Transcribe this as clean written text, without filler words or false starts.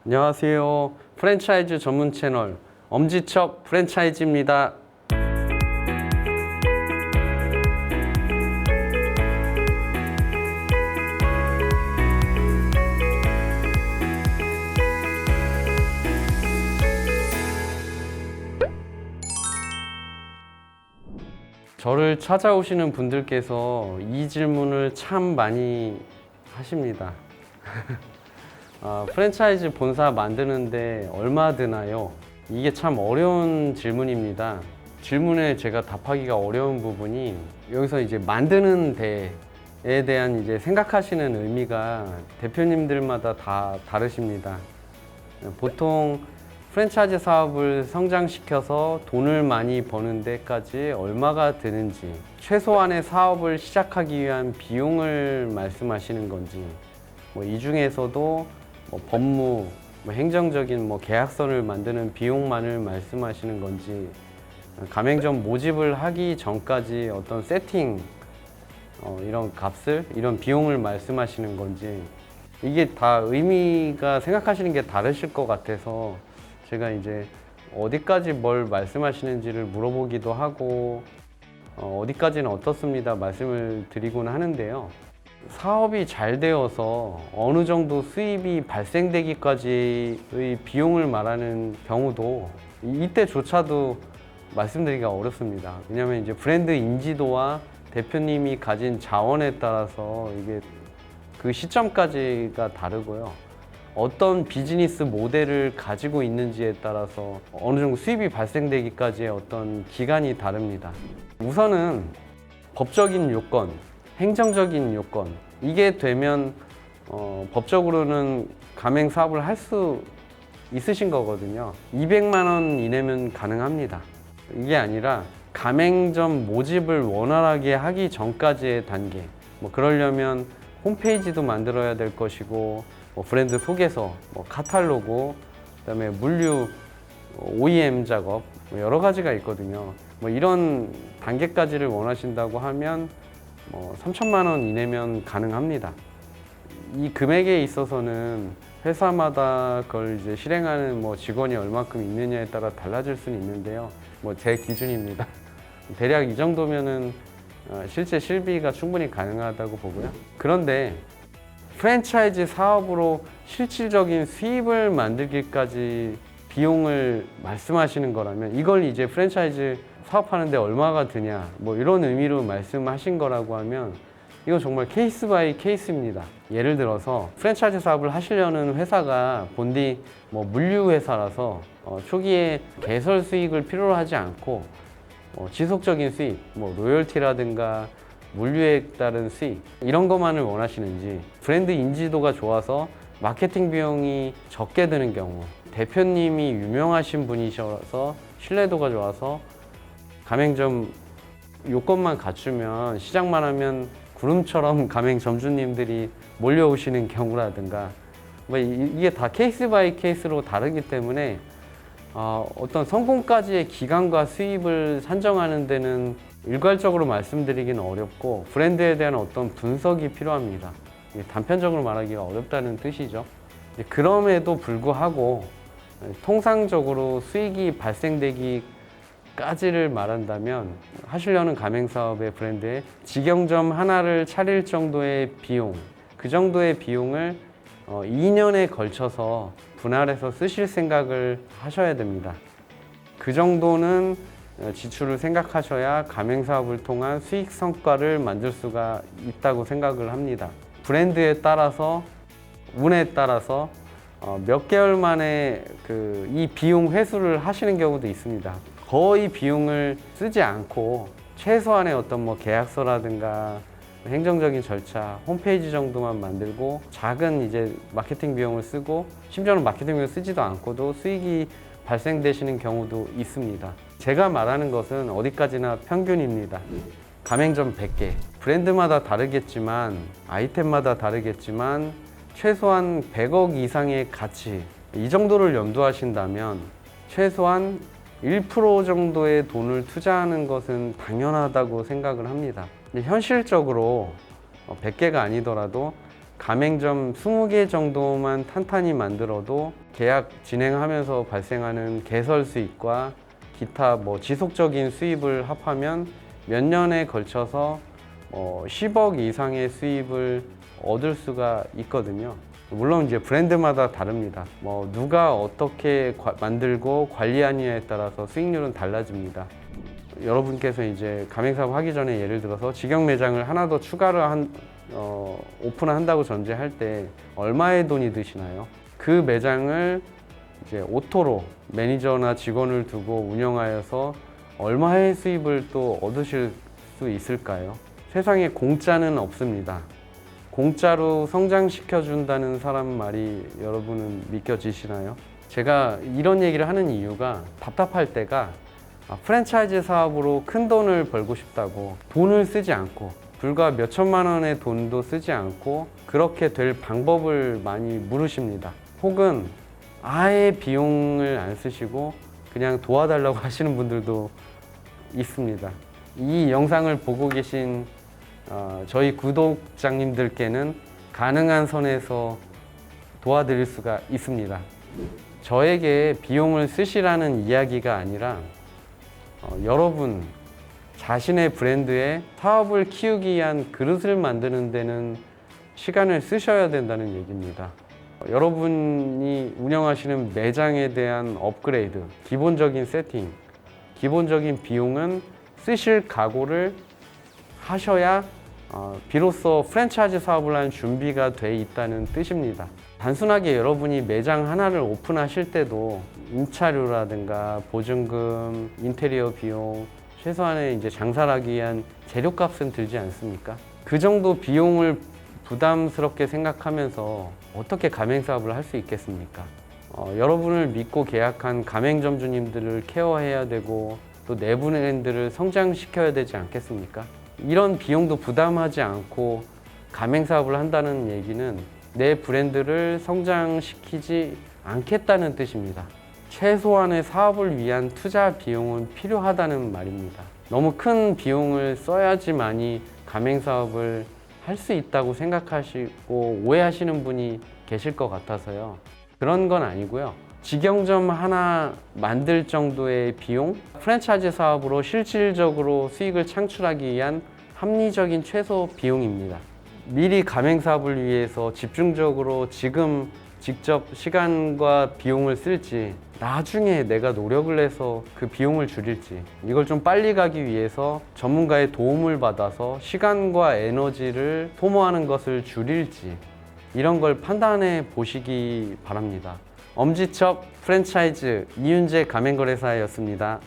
안녕하세요. 프랜차이즈 전문 채널 엄지척 프랜차이즈입니다. 저를 찾아오시는 분들께서 이 질문을 참 많이 하십니다. 프랜차이즈 본사 만드는데 얼마 드나요? 이게 참 어려운 질문입니다. 질문에 제가 답하기가 어려운 부분이 여기서 이제 만드는 데에 대한 이제 생각하시는 의미가 대표님들마다 다 다르십니다. 보통 프랜차이즈 사업을 성장시켜서 돈을 많이 버는 데까지 얼마가 드는지, 최소한의 사업을 시작하기 위한 비용을 말씀하시는 건지, 이 중에서도 법무, 행정적인 계약서를 만드는 비용만을 말씀하시는 건지, 가맹점 모집을 하기 전까지 어떤 세팅, 이런 값을, 이런 비용을 말씀하시는 건지, 이게 다 의미가 생각하시는 게 다르실 것 같아서 제가 이제 어디까지 뭘 말씀하시는지를 물어보기도 하고 어디까지는 어떻습니다 말씀을 드리곤 하는데요. 사업이 잘 되어서 어느 정도 수입이 발생되기까지의 비용을 말하는 경우도 이때조차도 말씀드리기가 어렵습니다. 왜냐하면 이제 브랜드 인지도와 대표님이 가진 자원에 따라서 이게 그 시점까지가 다르고요. 어떤 비즈니스 모델을 가지고 있는지에 따라서 어느 정도 수입이 발생되기까지의 어떤 기간이 다릅니다. 우선은 법적인 요건, 행정적인 요건, 이게 되면 법적으로는 가맹 사업을 할 수 있으신 거거든요. 200만 원 이내면 가능합니다. 이게 아니라 가맹점 모집을 원활하게 하기 전까지의 단계, 그러려면 홈페이지도 만들어야 될 것이고 브랜드 소개서, 카탈로그, 그다음에 물류, OEM 작업 여러 가지가 있거든요. 이런 단계까지를 원하신다고 하면 3천만 원 이내면 가능합니다. 이 금액에 있어서는 회사마다 그걸 이제 실행하는 직원이 얼마큼 있느냐에 따라 달라질 수는 있는데요. 제 기준입니다. 대략 이 정도면은 실제 실비가 충분히 가능하다고 보고요. 그런데 프랜차이즈 사업으로 실질적인 수입을 만들기까지 비용을 말씀하시는 거라면 이걸 이제 프랜차이즈 사업하는데 얼마가 드냐 이런 의미로 말씀하신 거라고 하면 이건 정말 케이스 바이 케이스입니다. 예를 들어서 프랜차이즈 사업을 하시려는 회사가 본디 물류 회사라서 초기에 개설 수익을 필요로 하지 않고 지속적인 수익, 로열티라든가 물류에 따른 수익 이런 것만을 원하시는지, 브랜드 인지도가 좋아서 마케팅 비용이 적게 드는 경우, 대표님이 유명하신 분이셔서 신뢰도가 좋아서 가맹점 요건만 갖추면 시작만 하면 구름처럼 가맹점주님들이 몰려오시는 경우라든가 이게 다 케이스 바이 케이스로 다르기 때문에 어떤 성공까지의 기간과 수입을 산정하는 데는 일괄적으로 말씀드리기는 어렵고 브랜드에 대한 어떤 분석이 필요합니다. 단편적으로 말하기가 어렵다는 뜻이죠. 그럼에도 불구하고 통상적으로 수익이 발생되기까지를 말한다면 하시려는 가맹사업의 브랜드에 직영점 하나를 차릴 정도의 비용, 그 정도의 비용을 2년에 걸쳐서 분할해서 쓰실 생각을 하셔야 됩니다. 그 정도는 지출을 생각하셔야 가맹사업을 통한 수익 성과를 만들 수가 있다고 생각을 합니다. 브랜드에 따라서, 운에 따라서 몇 개월 만에 이 비용 회수를 하시는 경우도 있습니다. 거의 비용을 쓰지 않고 최소한의 어떤 계약서라든가 행정적인 절차, 홈페이지 정도만 만들고 작은 이제 마케팅 비용을 쓰고 심지어는 마케팅 비용을 쓰지도 않고도 수익이 발생되시는 경우도 있습니다. 제가 말하는 것은 어디까지나 평균입니다. 가맹점 100개, 브랜드마다 다르겠지만 아이템마다 다르겠지만 최소한 100억 이상의 가치, 이 정도를 염두하신다면 최소한 1% 정도의 돈을 투자하는 것은 당연하다고 생각을 합니다. 현실적으로 100개가 아니더라도 가맹점 20개 정도만 탄탄히 만들어도 계약 진행하면서 발생하는 개설 수익과 기타 지속적인 수입을 합하면 몇 년에 걸쳐서 10억 이상의 수입을 얻을 수가 있거든요. 물론 이제 브랜드마다 다릅니다. 누가 어떻게 만들고 관리하느냐에 따라서 수익률은 달라집니다. 여러분께서 이제 가맹사업 하기 전에 예를 들어서 직영 매장을 하나 더 추가로 오픈한다고 전제할 때 얼마의 돈이 드시나요? 그 매장을 이제 오토로 매니저나 직원을 두고 운영하여서 얼마의 수입을 또 얻으실 수 있을까요? 세상에 공짜는 없습니다. 공짜로 성장시켜준다는 사람 말이 여러분은 믿겨지시나요? 제가 이런 얘기를 하는 이유가 답답할 때가 프랜차이즈 사업으로 큰 돈을 벌고 싶다고 돈을 쓰지 않고 불과 몇 천만 원의 돈도 쓰지 않고 그렇게 될 방법을 많이 물으십니다. 혹은 아예 비용을 안 쓰시고 그냥 도와달라고 하시는 분들도 있습니다. 이 영상을 보고 계신 저희 구독자님들께는 가능한 선에서 도와드릴 수가 있습니다. 저에게 비용을 쓰시라는 이야기가 아니라 여러분 자신의 브랜드에 사업을 키우기 위한 그릇을 만드는 데는 시간을 쓰셔야 된다는 얘기입니다. 여러분이 운영하시는 매장에 대한 업그레이드, 기본적인 세팅, 기본적인 비용은 쓰실 각오를 하셔야 비로소 프랜차이즈 사업을 한 준비가 돼 있다는 뜻입니다. 단순하게 여러분이 매장 하나를 오픈하실 때도 임차료라든가 보증금, 인테리어 비용, 최소한의 이제 장사를 하기 위한 재료값은 들지 않습니까? 그 정도 비용을 부담스럽게 생각하면서 어떻게 가맹사업을 할 수 있겠습니까? 여러분을 믿고 계약한 가맹점주님들을 케어해야 되고 또 내 브랜드를 성장시켜야 되지 않겠습니까? 이런 비용도 부담하지 않고 가맹사업을 한다는 얘기는 내 브랜드를 성장시키지 않겠다는 뜻입니다. 최소한의 사업을 위한 투자 비용은 필요하다는 말입니다. 너무 큰 비용을 써야지만이 가맹사업을 할 수 있다고 생각하시고 오해하시는 분이 계실 것 같아서요. 그런 건 아니고요. 직영점 하나 만들 정도의 비용, 프랜차이즈 사업으로 실질적으로 수익을 창출하기 위한 합리적인 최소 비용입니다. 미리 가맹사업을 위해서 집중적으로 지금 직접 시간과 비용을 쓸지 나중에 내가 노력을 해서 그 비용을 줄일지 이걸 좀 빨리 가기 위해서 전문가의 도움을 받아서 시간과 에너지를 소모하는 것을 줄일지 이런 걸 판단해 보시기 바랍니다. 엄지척 프랜차이즈 이윤재 가맹거래사였습니다.